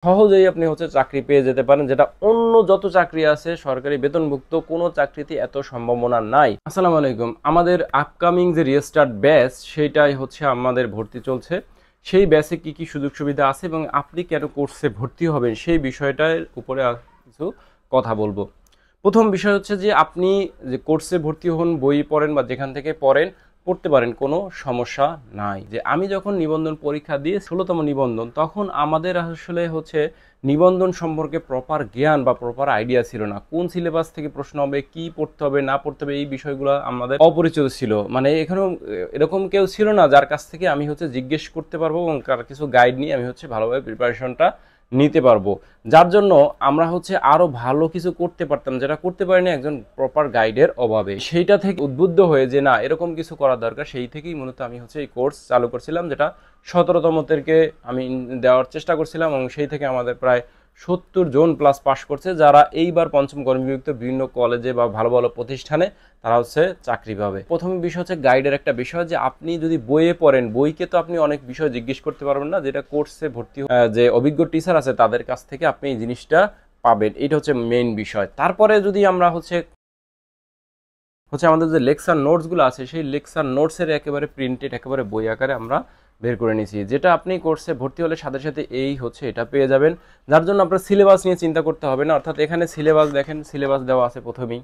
সহজেই আপনি হচ্ছে চাকরি পেয়ে যেতে পারেন, যেটা অন্য যত চাকরি আছে সরকারি বেতনভুক্ত কোনো চাকরিতে এত সম্ভাবনা নাই। আসসালামু আলাইকুম। আমাদের আপকামিং যে রিস্টার্ট ব্যাচ সেটাই হচ্ছে আমাদের ভর্তি চলছে। সেই ব্যাচে কি কি সুযোগ সুবিধা আছে এবং আপনি কেন কোর্সে ভর্তি হবেন সেই বিষয়টার উপরে কিছু কথা বলবো। প্রথম বিষয় হচ্ছে যে আপনি যে কোর্সে ভর্তি হন, বই পড়েন বা যেখান থেকে পড়েন, পড়তে পারেন, কোনো সমস্যা নাই। যে আমি যখন নিবন্ধন পরীক্ষা দিয়ে 16তম নিবন্ধন, তখন আমাদের আসলে হচ্ছে নিবন্ধন সম্পর্কে প্রপার জ্ঞান বা প্রপার আইডিয়া ছিল না। কোন সিলেবাস থেকে প্রশ্ন হবে, কি পড়তে হবে না পড়তে হবে, এই বিষয়গুলো আমাদের অপরিচিত ছিল। মানে এখানেও এরকম কেউ ছিল না যার কাছ থেকে আমি হচ্ছে জিজ্ঞেস করতে পারবো এবং তার কিছু গাইড নিয়ে আমি হচ্ছে ভালোভাবে প্রিপারেশনটা নিতে পারবো। যার জন্য আমরা হচ্ছে আরো ভালো কিছু করতে পারতাম, যেটা করতে পারিনি একজন প্রপার গাইডের অভাবে। সেইটা থেকে উদ্বুদ্ধ হয়ে যে না, এরকম কিছু করা দরকার, সেই থেকেই মূলত আমি হচ্ছে এই কোর্স চালু করছিলাম, যেটা 17তমদেরকে আমি দেওয়ার চেষ্টা করছিলাম এবং সেই থেকে আমাদের প্রায় 70 জন প্লাস পাশ করছে, যারা এইবার পঞ্চম কর্মবিরক্ত বিভিন্ন কলেজে বা ভালো ভালো প্রতিষ্ঠানে তারা হচ্ছে চাকরি পাবে। প্রথম বিষয় হচ্ছে গাইডের একটা বিষয়, যে আপনি যদি বইয়ে পড়েন, বইকে তো আপনি অনেক বিষয় জিজ্ঞেস করতে পারবেন না, যেটা কোর্সে ভর্তি যে অভিজ্ঞ টিচার আছে তাদের কাছ থেকে আপনি এই জিনিসটা পাবেন। এটা হচ্ছে মেইন বিষয়। তারপরে যদি আমরা হচ্ছে আমাদের যে লেকচার নোটসগুলো আছে, সেই লেকচার নোটসের একেবারে প্রিন্টেড একেবারে বই আকারে আমরা বের করে নিয়েছি, যেটা আপনি কোর্সে ভর্তি হলে সাথে সাথে এই হচ্ছে এটা পেয়ে যাবেন। যার জন্য আপনার সিলেবাস নিয়ে চিন্তা করতে হবে না। অর্থাৎ এখানে সিলেবাস দেখেন, সিলেবাস দেওয়া আছে প্রথমেই।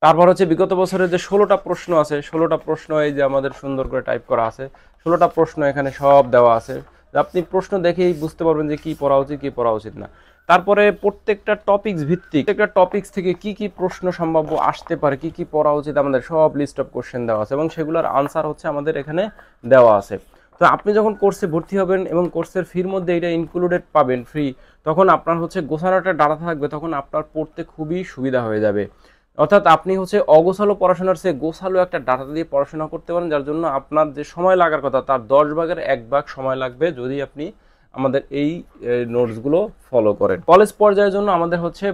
তারপর হচ্ছে বিগত বছরের যে 16টা প্রশ্ন আছে, 16টা প্রশ্ন এই যে আমাদের সুন্দর করে টাইপ করা আছে, 16টা প্রশ্ন এখানে সব দেওয়া আছে। আপনি প্রশ্ন দেখেই বুঝতে পারবেন যে কি পড়া উচিত কি পড়া উচিত না। তারপরে প্রত্যেকটা টপিকস ভিত্তিক, প্রত্যেকটা টপিকস থেকে কি কি প্রশ্ন সম্ভাব্য আসতে পারে, কি কি পড়া উচিত, আমাদের সব লিস্ট অফ কোশ্চেন দেওয়া আছে এবং সেগুলোর আনসার হচ্ছে আমাদের এখানে দেওয়া আছে। তো আপনি যখন কোর্সে ভর্তি হবেন এবং কোর্সের ফির মধ্যে এটা ইনক্লুডেড পাবেন ফ্রি, তখন আপনার হচ্ছে গোছানোটা ডাটা থাকবে, তখন আপনার পড়তে খুবই সুবিধা হয়ে যাবে। অর্থাৎ আপনি হচ্ছে অগোছালো পড়াশোনার চেয়ে গোছালো একটা ডাটা দিয়ে পড়াশোনা করতে পারেন, যার জন্য আপনার যে সময় লাগার কথা তার 10 ভাগের 1 ভাগ সময় লাগবে যদি আপনি আমাদের এই নোটসগুলো ফলো করেন। কলেজ পর্যায়ের জন্য আমাদের হচ্ছে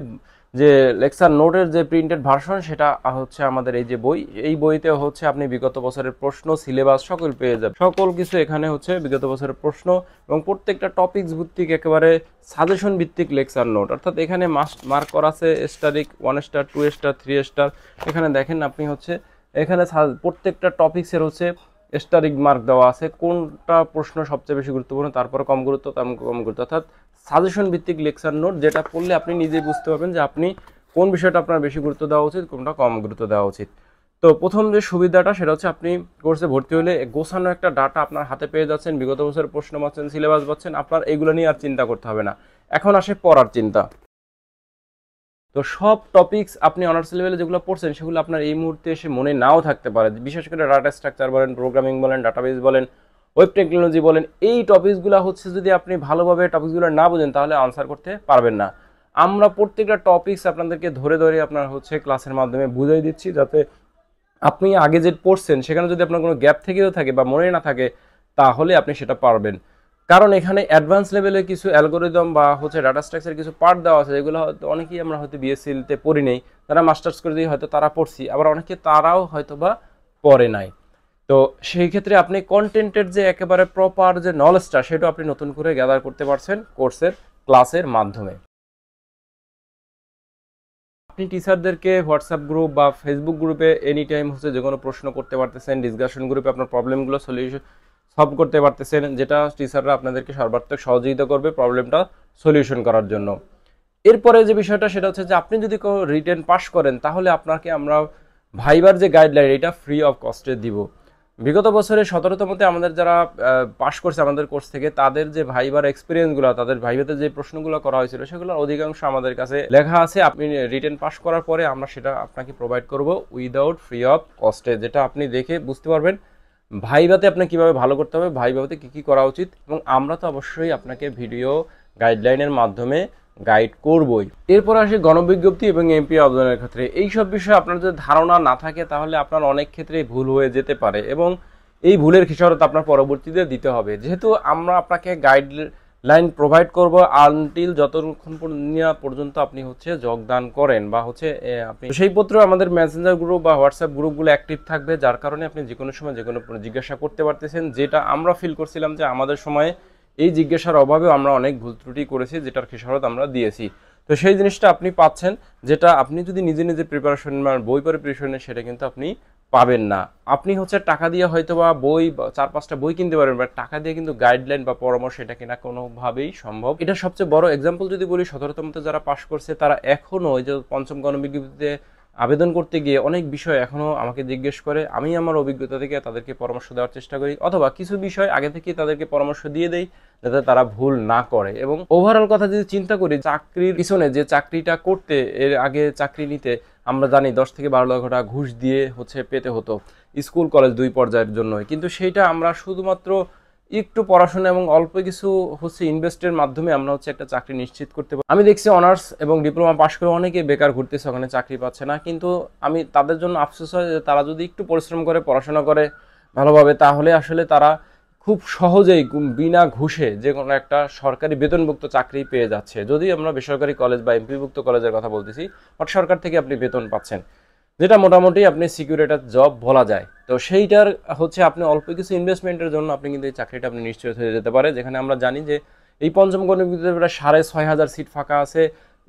যে লেকচার নোটের যে প্রিন্টেড ভার্সন, সেটা হচ্ছে আমাদের এই যে বই, এই বইতে হচ্ছে আপনি বিগত বছরের প্রশ্ন, সিলেবাস সকল পেয়ে যাবেন। সকল কিছু এখানে হচ্ছে বিগত বছরের প্রশ্ন এবং প্রত্যেকটা টপিকস ভিত্তিক একেবারে সাজেশন ভিত্তিক লেকচার নোট। অর্থাৎ এখানে মার্ক করা আছে স্টারিক 1 স্টার 2 স্টার 3 স্টার। এখানে দেখেন আপনি হচ্ছে এখানে প্রত্যেকটা টপিক্সের হচ্ছে স্টারিক মার্ক দেওয়া আছে, কোনটা প্রশ্ন সবচেয়ে বেশি গুরুত্বপূর্ণ, তারপর কম গুরুত্ব, কম গুরুত্ব। অর্থাৎ সাজেশন ভিত্তিক লেকচার নোট, যেটা পড়লে আপনি নিজেই বুঝতে পারবেন যে আপনি কোন বিষয়টা আপনার বেশি গুরুত্ব দেওয়া উচিত, কোনটা কম গুরুত্ব দেওয়া উচিত। তো প্রথম যে সুবিধাটা সেটা হচ্ছে আপনি কোর্সে ভর্তি হলে গোছানো একটা ডাটা আপনার হাতে পেয়ে যাচ্ছেন, বিগত বছরের প্রশ্ন পাচ্ছেন, সিলেবাস পাচ্ছেন, আপনার এগুলো নিয়ে আর চিন্তা করতে হবে না। এখন আসে পড়ার চিন্তা। তো সব টপিকস আপনি অনার্স লেভেলে যেগুলো পড়ছেন সেগুলো আপনার এই মুহূর্তে এসে মনে নাও থাকতে পারে। বিশেষ করে ডাটা স্ট্রাকচার বলেন, প্রোগ্রামিং বলেন, ডাটাবেস বলেন, ওয়েব টেকনোলজি বলেন, এই টপিকসগুলো হচ্ছে যদি আপনি ভালোভাবে টপিকসগুলো না বুঝেন তাহলে আনসার করতে পারবেন না। আমরা প্রত্যেকটা টপিকস আপনাদেরকে ধরে ধরে আপনার হচ্ছে ক্লাসের মাধ্যমে বুঝিয়ে দিচ্ছি, যাতে আপনি আগে যে পড়ছেন সেখানে যদি আপনার কোনো গ্যাপ থেকেও থাকে বা মনে না থাকে তাহলে আপনি সেটা পারবেন। কারণ এখানে অ্যাডভান্স লেভেলে কিছু অ্যালগোরিদম বা হচ্ছে ডাটা স্ট্রাকচার কিছু পার্ট দেওয়া আছে, যেগুলো হয়তো অনেকেই আমরা হয়তো বিএসসিতে পড়ি নেই, তারা মাস্টার্স করে দিয়ে হয়তো তারা পড়ছি, আবার অনেকে তারাও হয়তো বা পড়ে নাই। তো সেই ক্ষেত্রে আপনি কন্টেন্টের যে একেবারে প্রপার যে নলেজটা সেটা আপনি নতুন করে গ্যাদার করতে পারছেন কোর্সের ক্লাসের মাধ্যমে। আপনি টিচারদেরকে হোয়াটসঅ্যাপ গ্রুপ বা ফেসবুক গ্রুপে এনি টাইম হচ্ছে যে কোনো প্রশ্ন করতে পারতেছেন, ডিসকাশন গ্রুপে আপনার প্রবলেমগুলো সলভ করতে পারতেছেন, যেটা টিচাররা আপনাদেরকে সর্বাত্মক সহযোগিতা করবে প্রবলেমটা সলিউশন করার জন্য। এরপরে যে বিষয়টা সেটা হচ্ছে যে আপনি যদি কোনো রিটেন পাস করেন তাহলে আপনাকে আমরা ভাইবার যে গাইডলাইন এটা ফ্রি অফ কস্টে দিব। বিগত বছরে 17তমতে আমাদের যারা পাশ করছে আমাদের কোর্স থেকে, তাদের যে ভাইবার এক্সপিরিয়েন্সগুলো, তাদের ভাইভাতে যে প্রশ্নগুলো করা হয়েছিল সেগুলোর অধিকাংশ আমাদের কাছে লেখা আছে। আপনি রিটেন পাস করার পরে আমরা সেটা আপনাকে প্রোভাইড করব উইদাউট ফ্রি অফ কস্টে, যেটা আপনি দেখে বুঝতে পারবেন ভাইভাতে আপনি কিভাবে ভালো করতে হবে, ভাইভাতে কি কি করা উচিত, এবং আমরা তো অবশ্যই আপনাকে ভিডিও গাইডলাইনের মাধ্যমে গাইড করবই। এরপর আসি গণবিজ্ঞপ্তি এবং এমপি আবেদনের ক্ষেত্রে। এইসব বিষয়ে আপনার যদি ধারণা না থাকে তাহলে আপনার অনেক ক্ষেত্রেই ভুল হয়ে যেতে পারে এবং এই ভুলের খেসারত আপনার পরবর্তীতে দিতে হবে। যেহেতু আমরা আপনাকে গাইডলাইন প্রোভাইড করব আনটিল যতক্ষণ পর্যন্ত আপনি হচ্ছে যোগদান করেন বা হচ্ছে আপনি সেই পত্র আমাদের মেসেঞ্জার গ্রুপ বা হোয়াটসঅ্যাপ গ্রুপগুলো অ্যাক্টিভ থাকবে, যার কারণে আপনি যে কোনো সময় যে কোনো জিজ্ঞাসা করতে পারতেছেন। যেটা আমরা ফিল করছিলাম যে আমাদের সময়ে এই জিজ্ঞাসার অভাবেও আমরা অনেক ভুল ত্রুটি করেছি, যেটার খেসারত আমরা দিয়েছি। তো সেই জিনিসটা আপনি পাচ্ছেন, যেটা আপনি যদি নিজে নিজে প্রিপারেশন মানে বই পড়ে প্রিপারেশন নেন, সেটা কিন্তু আপনি পাবেন না। আপনি হচ্ছে টাকা দিয়ে হয়তো বা বই 4-5টা বই কিনতে পারবেন, বাট টাকা দিয়ে কিন্তু গাইডলাইন বা পরামর্শ এটা কিনা কোনোভাবেই সম্ভব। এটা সবচেয়ে বড় এক্সাম্পল যদি বলি, 17তমতে যারা পাশ করছে তারা এখনো ওই যে পঞ্চম গণবিজ্ঞপ্তিতে আবেদন করতে গিয়ে অনেক বিষয় এখনো আমাকে জিজ্ঞেস করে, আমি আমার অভিজ্ঞতা থেকে তাদেরকে পরামর্শ দেওয়ার চেষ্টা করি, অথবা কিছু বিষয় আগে থেকে তাদেরকে পরামর্শ দিয়ে দেই যাতে তারা ভুল না করে। এবং ওভারঅল কথা যদি চিন্তা করি, চাকরির পিছনে যে চাকরিটা করতে এর আগে চাকরি নিতে আমরা জানি 10 থেকে 12 লক্ষ টাকা ঘুষ দিয়ে হচ্ছে পেতে হতো স্কুল কলেজ 2 পর্যায়ের জন্যই, কিন্তু সেইটা আমরা শুধুমাত্র একটু পড়াশোনা এবং অল্প কিছু হচ্ছে ইনভেস্টের মাধ্যমে আমরা হচ্ছে একটা চাকরি নিশ্চিত করতে পারি। আমি দেখছি অনার্স এবং ডিপ্লোমা পাশ করে অনেকে বেকার ঘুরতেছে, ওখানে চাকরি পাচ্ছে না, কিন্তু আমি তাদের জন্য আফসোস হয় যে তারা যদি একটু পরিশ্রম করে পড়াশোনা করে ভালোভাবে, তাহলে আসলে তারা খুব সহজেই বিনা ঘুষে যে কোনো একটা সরকারি বেতনভুক্ত চাকরি পেয়ে যাচ্ছে। যদি আমরা বেসরকারি কলেজ বা এমপিভুক্ত কলেজের কথা বলতেছি, বাট সরকার থেকে আপনি বেতন পাচ্ছেন, যেটা মোটামুটি আপনি সিকিউর একটা জব বলা যায়। তো সেইটার হচ্ছে আপনি অল্প কিছু ইনভেস্টমেন্টের জন্য আপনি কিন্তু এই চাকরিটা আপনি নিশ্চিত হয়ে যেতে পারে। যেখানে আমরা জানি যে এই পঞ্চম গণবিজ্ঞপ্তিতে প্রায় 6,500 সিট ফাঁকা আছে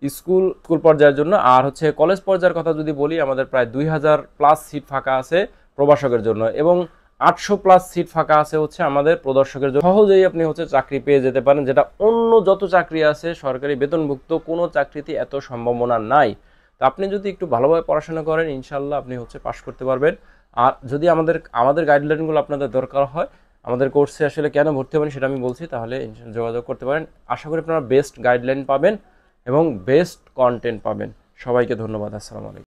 স্কুল পর্যায়ের জন্য, আর হচ্ছে কলেজ পর্যায়ের কথা যদি বলি, আমাদের প্রায় 2,000+ সিট ফাঁকা আছে প্রবাসকের জন্য, এবং 800+ সিট ফাঁকা আছে হচ্ছে আমাদের প্রদর্শকের জন্য। সহজেই আপনি হচ্ছে চাকরি পেয়ে যেতে পারেন, যেটা অন্য যত চাকরি আছে সরকারি বেতনভুক্ত কোনো চাকরিতে এত সম্ভাবনা নাই। তো আপনি যদি একটু ভালোভাবে পড়াশোনা করেন, ইনশাল্লাহ আপনি হচ্ছে পাশ করতে পারবেন। আর যদি আমাদের গাইডলাইনগুলো আপনাদের দরকার হয়, আমাদের কোর্সে আসলে কেন ভর্তি হবেন সেটা আমি বলছি, তাহলে যোগাযোগ করতে পারেন। আশা করি আপনারা বেস্ট গাইডলাইন পাবেন এবং বেস্ট কন্টেন্ট পাবেন। সবাইকে ধন্যবাদ। আসসালামু আলাইকুম।